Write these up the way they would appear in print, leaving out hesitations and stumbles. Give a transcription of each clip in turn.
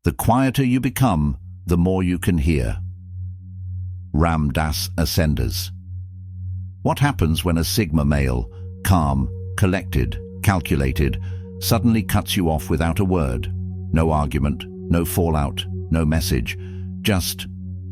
The quieter you become, the more you can hear. Ram Dass Ascenders. What happens when a Sigma male, calm, collected, calculated, suddenly cuts you off without a word? No argument, no fallout, no message, just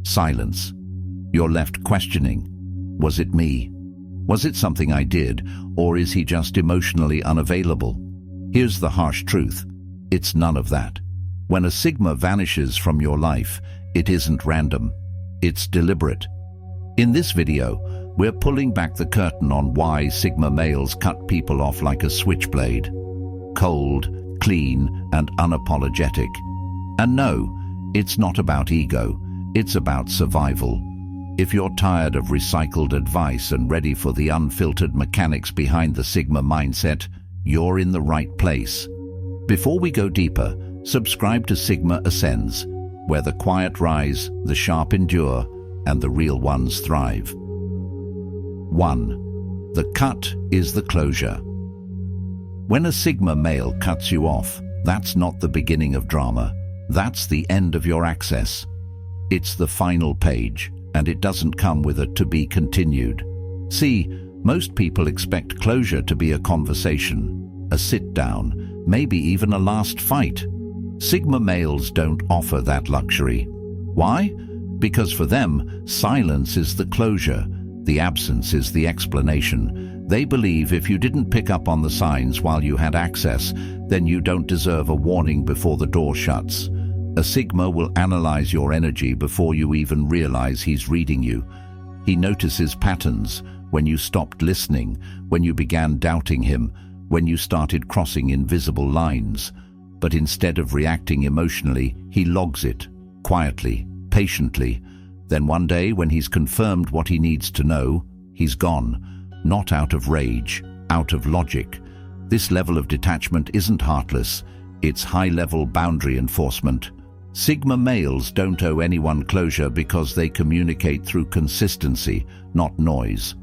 silence. You're left questioning. Was it me? Was it something I did, or is he just emotionally unavailable? Here's the harsh truth. It's none of that. When a Sigma vanishes from your life, it isn't random. It's deliberate. In this video, we're pulling back the curtain on why Sigma males cut people off like a switchblade. Cold, clean, and unapologetic. And no, it's not about ego. It's about survival. If you're tired of recycled advice and ready for the unfiltered mechanics behind the Sigma mindset, you're in the right place. Before we go deeper, subscribe to Sigma Ascends, where the quiet rise, the sharp endure, and the real ones thrive. 1. The cut is the closure. When a Sigma male cuts you off, that's not the beginning of drama. That's the end of your access. It's the final page, and it doesn't come with a to be continued. See, most people expect closure to be a conversation, a sit-down, maybe even a last fight. Sigma males don't offer that luxury. Why? Because for them, silence is the closure, the absence is the explanation. They believe if you didn't pick up on the signs while you had access, then you don't deserve a warning before the door shuts. A Sigma will analyze your energy before you even realize he's reading you. He notices patterns: when you stopped listening, when you began doubting him, when you started crossing invisible lines. But instead of reacting emotionally, he logs it, quietly, patiently. Then one day, when he's confirmed what he needs to know, he's gone. Not out of rage, out of logic. This level of detachment isn't heartless. It's high-level boundary enforcement. Sigma males don't owe anyone closure because they communicate through consistency, not noise.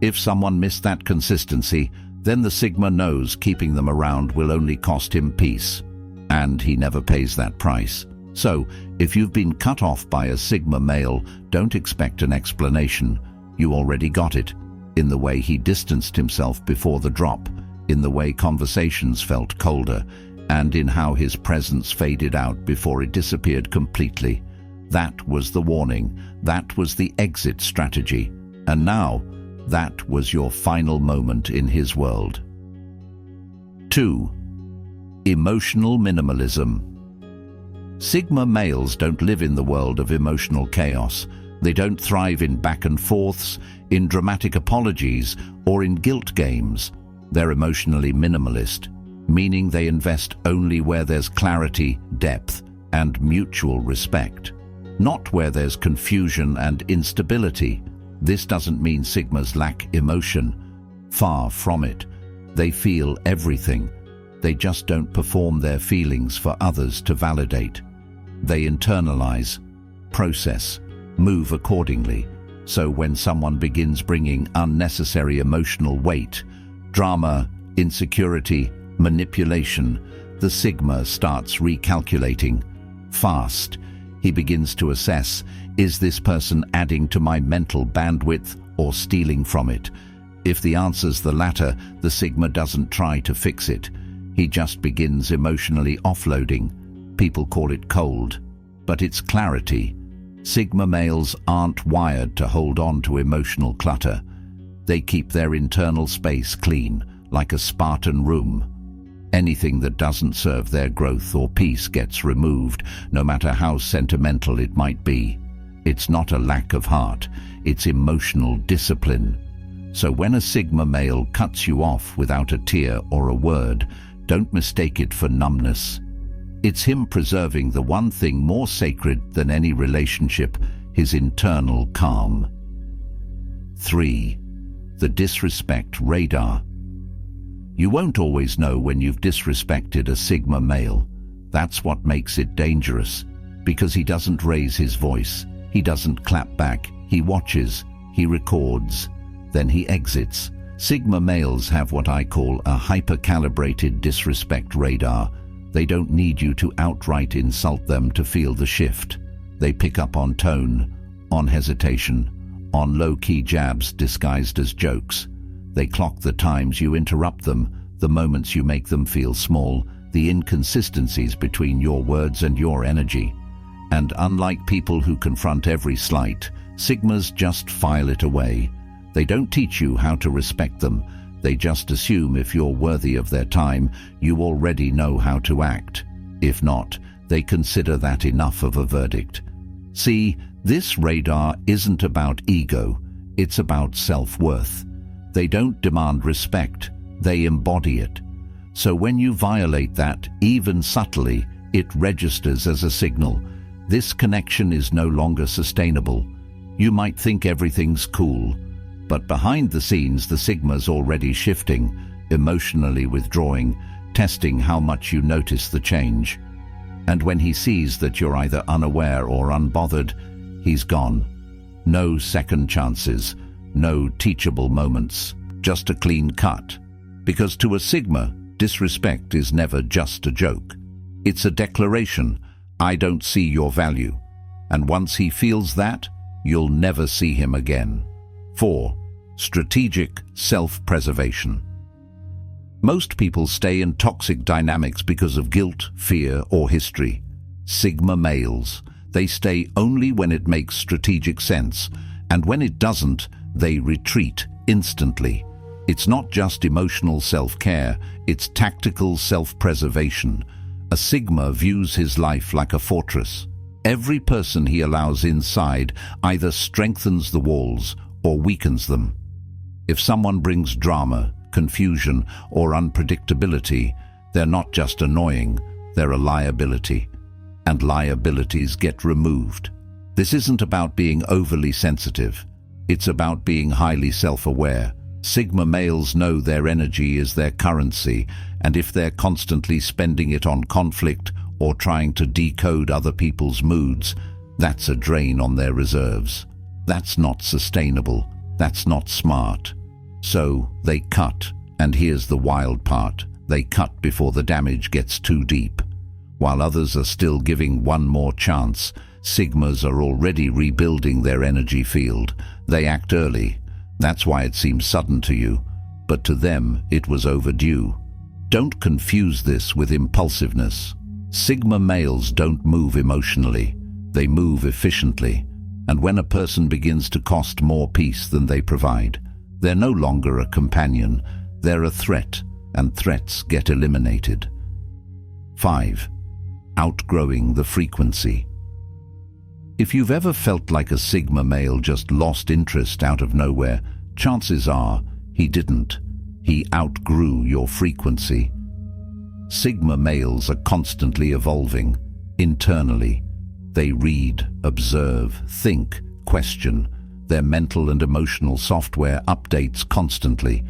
If someone missed that consistency, then the Sigma knows keeping them around will only cost him peace. And he never pays that price. So, if you've been cut off by a Sigma male, don't expect an explanation. You already got it. In the way he distanced himself before the drop, in the way conversations felt colder, and in how his presence faded out before it disappeared completely. That was the warning. That was the exit strategy. And now, that was your final moment in his world. 2. Emotional minimalism. Sigma males don't live in the world of emotional chaos. They don't thrive in back and forths, in dramatic apologies, or in guilt games. They're emotionally minimalist, meaning they invest only where there's clarity, depth, and mutual respect, not where there's confusion and instability. This doesn't mean Sigmas lack emotion. Far from it. They feel everything. They just don't perform their feelings for others to validate. They internalize, process, move accordingly. So when someone begins bringing unnecessary emotional weight, drama, insecurity, manipulation, the Sigma starts recalculating. Fast. He begins to assess, is this person adding to my mental bandwidth or stealing from it? If the answer's the latter, the Sigma doesn't try to fix it. He just begins emotionally offloading. People call it cold, but it's clarity. Sigma males aren't wired to hold on to emotional clutter. They keep their internal space clean, like a Spartan room. Anything that doesn't serve their growth or peace gets removed, no matter how sentimental it might be. It's not a lack of heart, it's emotional discipline. So when a Sigma male cuts you off without a tear or a word, don't mistake it for numbness. It's him preserving the one thing more sacred than any relationship, his internal calm. 3. The disrespect radar. You won't always know when you've disrespected a Sigma male. That's what makes it dangerous, because he doesn't raise his voice, he doesn't clap back, he watches, he records, then he exits. Sigma males have what I call a hyper-calibrated disrespect radar. They don't need you to outright insult them to feel the shift. They pick up on tone, on hesitation, on low-key jabs disguised as jokes. They clock the times you interrupt them, the moments you make them feel small, the inconsistencies between your words and your energy. And unlike people who confront every slight, Sigmas just file it away. They don't teach you how to respect them. They just assume if you're worthy of their time, you already know how to act. If not, they consider that enough of a verdict. See, this radar isn't about ego, it's about self-worth. They don't demand respect, they embody it. So when you violate that, even subtly, it registers as a signal. This connection is no longer sustainable. You might think everything's cool, but behind the scenes the Sigma's already shifting, emotionally withdrawing, testing how much you notice the change. And when he sees that you're either unaware or unbothered, he's gone. No second chances, no teachable moments, just a clean cut. Because to a Sigma, disrespect is never just a joke. It's a declaration, I don't see your value. And once he feels that, you'll never see him again. 4. Strategic self-preservation. Most people stay in toxic dynamics because of guilt, fear, or history. Sigma males, they stay only when it makes strategic sense, and when it doesn't, they retreat instantly. It's not just emotional self-care, it's tactical self-preservation. A Sigma views his life like a fortress. Every person he allows inside either strengthens the walls or weakens them. If someone brings drama, confusion, or unpredictability, they're not just annoying, they're a liability. And liabilities get removed. This isn't about being overly sensitive. It's about being highly self-aware. Sigma males know their energy is their currency, and if they're constantly spending it on conflict or trying to decode other people's moods, that's a drain on their reserves. That's not sustainable. That's not smart. So they cut, and here's the wild part. They cut before the damage gets too deep. While others are still giving one more chance, Sigmas are already rebuilding their energy field. They act early. That's why it seems sudden to you, but to them it was overdue. Don't confuse this with impulsiveness. Sigma males don't move emotionally. They move efficiently. And when a person begins to cost more peace than they provide, they're no longer a companion. They're a threat, and threats get eliminated. 5. Outgrowing the frequency. If you've ever felt like a Sigma male just lost interest out of nowhere, chances are he didn't. He outgrew your frequency. Sigma males are constantly evolving, internally. They read, observe, think, question. Their mental and emotional software updates constantly.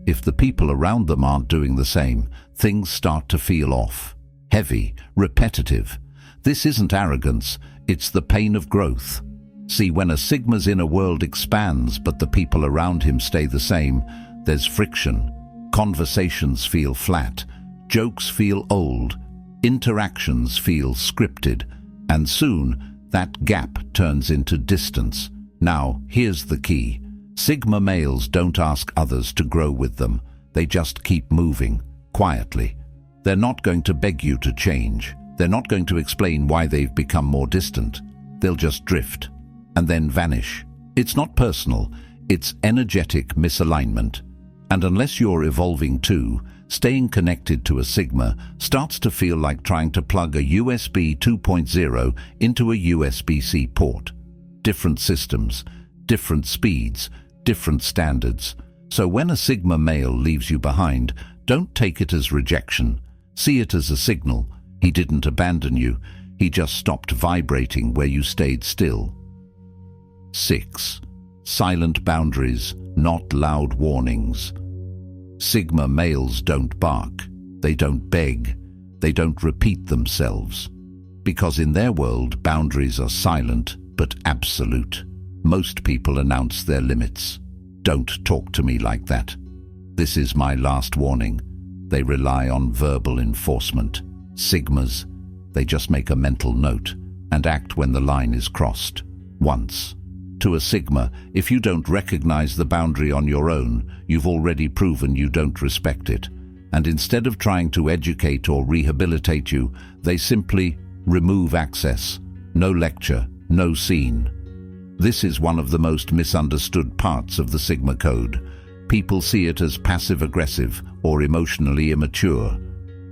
If the people around them aren't doing the same, things start to feel off, heavy, repetitive. This isn't arrogance, it's the pain of growth. See, when a Sigma's inner world expands but the people around him stay the same, there's friction. Conversations feel flat, jokes feel old, interactions feel scripted, and soon that gap turns into distance. Now, here's the key. Sigma males don't ask others to grow with them. They just keep moving, quietly. They're not going to beg you to change. They're not going to explain why they've become more distant. They'll just drift, and then vanish. It's not personal, it's energetic misalignment. And unless you're evolving too, staying connected to a Sigma starts to feel like trying to plug a USB 2.0 into a USB-C port. Different systems, different speeds, different standards. So when a Sigma male leaves you behind, don't take it as rejection. See it as a signal. He didn't abandon you. He just stopped vibrating where you stayed still. 6. Silent boundaries, not loud warnings. Sigma males don't bark. They don't beg. They don't repeat themselves. Because in their world, boundaries are silent but absolute. Most people announce their limits. Don't talk to me like that. This is my last warning. They rely on verbal enforcement. Sigmas, they just make a mental note and act when the line is crossed. Once. To a Sigma, if you don't recognize the boundary on your own, you've already proven you don't respect it. And instead of trying to educate or rehabilitate you, they simply remove access. No lecture, no scene. This is one of the most misunderstood parts of the Sigma Code. People see it as passive-aggressive or emotionally immature.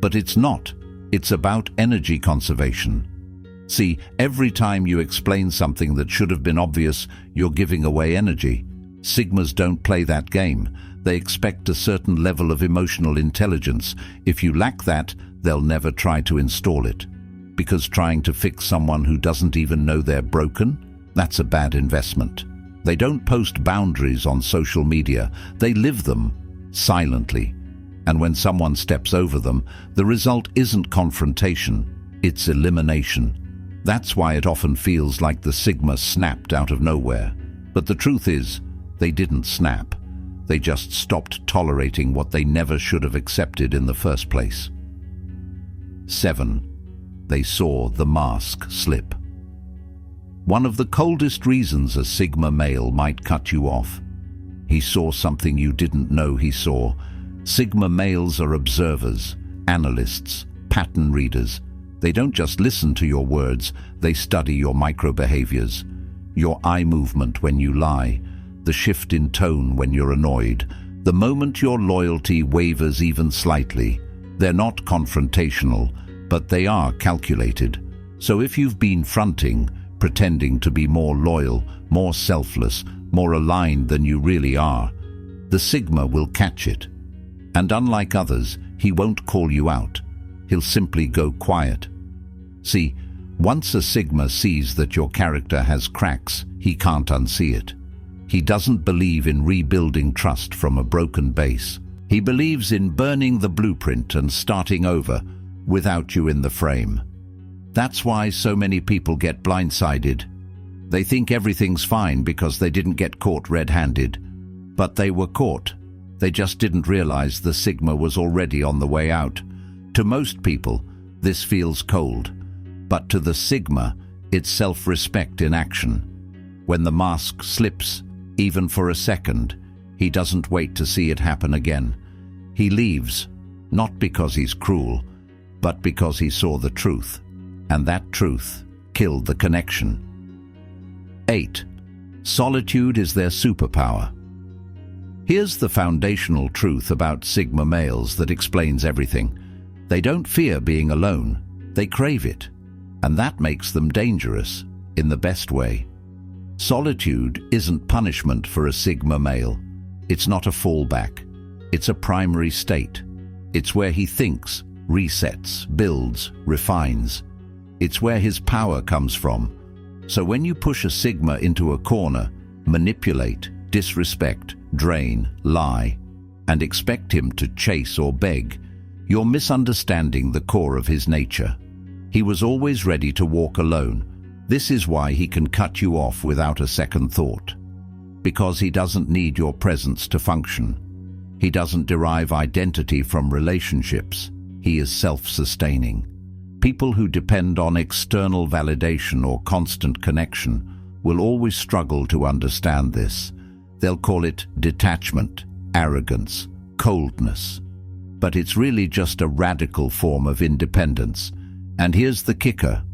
But it's not. It's about energy conservation. See, every time you explain something that should have been obvious, you're giving away energy. Sigmas don't play that game. They expect a certain level of emotional intelligence. If you lack that, they'll never try to install it. Because trying to fix someone who doesn't even know they're broken, that's a bad investment. They don't post boundaries on social media. They live them silently. And when someone steps over them, the result isn't confrontation, it's elimination. That's why it often feels like the Sigma snapped out of nowhere. But the truth is, they didn't snap. They just stopped tolerating what they never should have accepted in the first place. 7. They saw the mask slip. One of the coldest reasons a Sigma male might cut you off. He saw something you didn't know he saw. Sigma males are observers, analysts, pattern readers. They don't just listen to your words, they study your micro-behaviors. Your eye movement when you lie, the shift in tone when you're annoyed, the moment your loyalty wavers even slightly. They're not confrontational, but they are calculated. So if you've been fronting, pretending to be more loyal, more selfless, more aligned than you really are, the Sigma will catch it. And unlike others, he won't call you out. He'll simply go quiet. See, once a Sigma sees that your character has cracks, he can't unsee it. He doesn't believe in rebuilding trust from a broken base. He believes in burning the blueprint and starting over, without you in the frame. That's why so many people get blindsided. They think everything's fine because they didn't get caught red-handed. But they were caught. They just didn't realize the Sigma was already on the way out. To most people, this feels cold. But to the Sigma, it's self-respect in action. When the mask slips, even for a second, he doesn't wait to see it happen again. He leaves, not because he's cruel, but because he saw the truth. And that truth killed the connection. 8. Solitude is their superpower. Here's the foundational truth about Sigma males that explains everything. They don't fear being alone. They crave it. And that makes them dangerous, in the best way. Solitude isn't punishment for a Sigma male. It's not a fallback. It's a primary state. It's where he thinks, resets, builds, refines. It's where his power comes from. So when you push a Sigma into a corner, manipulate, disrespect, drain, lie, and expect him to chase or beg, you're misunderstanding the core of his nature. He was always ready to walk alone. This is why he can cut you off without a second thought. Because he doesn't need your presence to function. He doesn't derive identity from relationships. He is self-sustaining. People who depend on external validation or constant connection will always struggle to understand this. They'll call it detachment, arrogance, coldness. But it's really just a radical form of independence. And here's the kicker.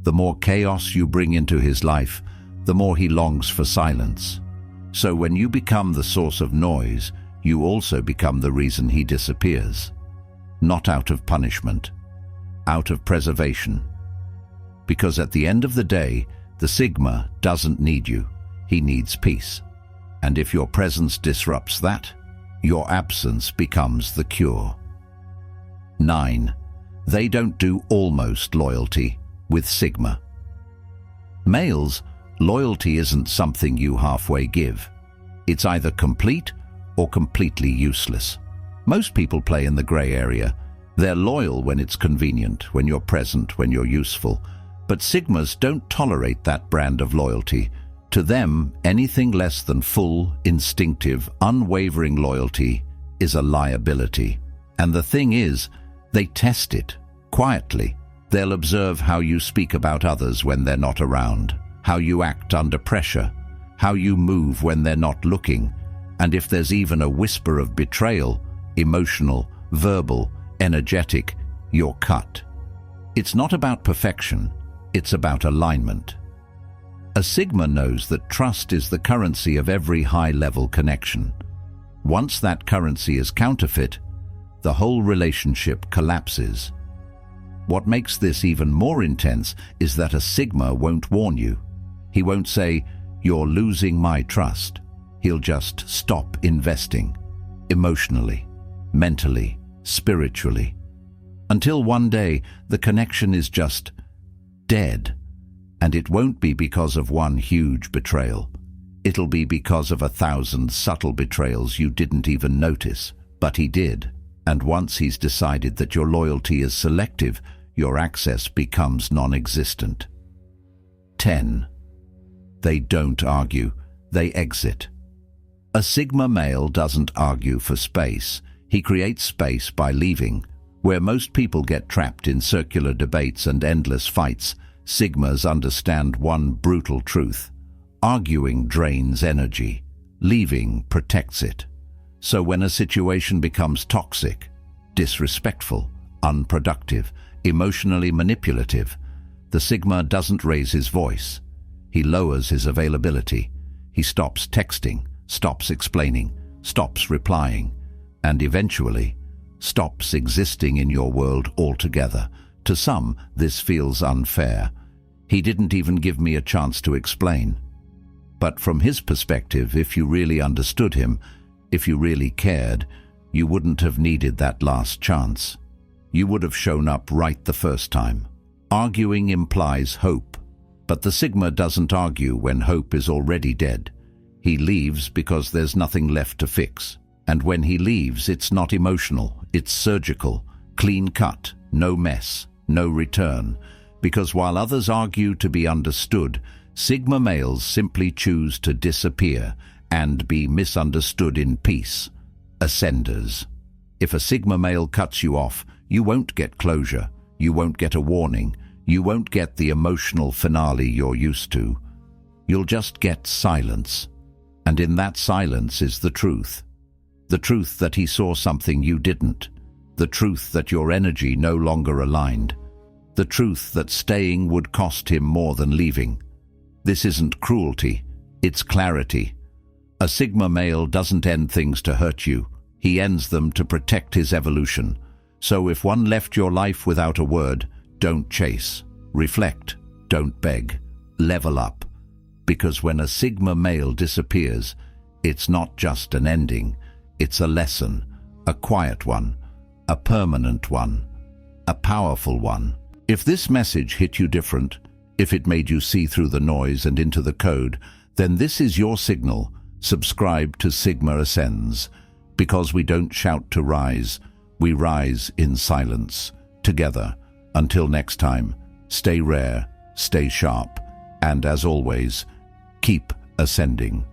The more chaos you bring into his life, the more he longs for silence. So when you become the source of noise, you also become the reason he disappears. Not out of punishment, out of preservation. Because at the end of the day, the Sigma doesn't need you. He needs peace. And if your presence disrupts that, your absence becomes the cure. 9. They don't do almost loyalty with Sigma. Males, loyalty isn't something you halfway give. It's either complete or completely useless. Most people play in the gray area. They're loyal when it's convenient, when you're present, when you're useful. But Sigmas don't tolerate that brand of loyalty. To them, anything less than full, instinctive, unwavering loyalty is a liability. And the thing is, they test it. Quietly, they'll observe how you speak about others when they're not around, how you act under pressure, how you move when they're not looking, and if there's even a whisper of betrayal, emotional, verbal, energetic, you're cut. It's not about perfection, it's about alignment. A Sigma knows that trust is the currency of every high-level connection. Once that currency is counterfeit, the whole relationship collapses. What makes this even more intense is that a Sigma won't warn you. He won't say, "You're losing my trust." He'll just stop investing, emotionally, mentally, spiritually, until one day the connection is just dead. And it won't be because of one huge betrayal. It'll be because of 1,000 subtle betrayals you didn't even notice, but he did. And once he's decided that your loyalty is selective, your access becomes non-existent. 10. They don't argue, they exit. A Sigma male doesn't argue for space. He creates space by leaving. Where most people get trapped in circular debates and endless fights, Sigmas understand one brutal truth. Arguing drains energy. Leaving protects it. So when a situation becomes toxic, disrespectful, unproductive, emotionally manipulative, the Sigma doesn't raise his voice. He lowers his availability. He stops texting, stops explaining, stops replying, and eventually stops existing in your world altogether. To some, this feels unfair. He didn't even give me a chance to explain. But from his perspective, if you really understood him, if you really cared, you wouldn't have needed that last chance. You would have shown up right the first time. Arguing implies hope, but the Sigma doesn't argue when hope is already dead. He leaves because there's nothing left to fix. And when he leaves, it's not emotional, it's surgical, clean cut, no mess, no return. Because while others argue to be understood, Sigma males simply choose to disappear and be misunderstood in peace. Ascenders. If a Sigma male cuts you off, you won't get closure, you won't get a warning, you won't get the emotional finale you're used to. You'll just get silence. And in that silence is the truth. The truth that he saw something you didn't. The truth that your energy no longer aligned. The truth that staying would cost him more than leaving. This isn't cruelty, it's clarity. A Sigma male doesn't end things to hurt you. He ends them to protect his evolution. So if one left your life without a word, don't chase. Reflect, don't beg. Level up. Because when a Sigma male disappears, it's not just an ending, it's a lesson, a quiet one, a permanent one, a powerful one. If this message hit you different, if it made you see through the noise and into the code, then this is your signal. Subscribe to Sigma Ascends, because we don't shout to rise, we rise in silence, together. Until next time, stay rare, stay sharp, and as always, keep ascending.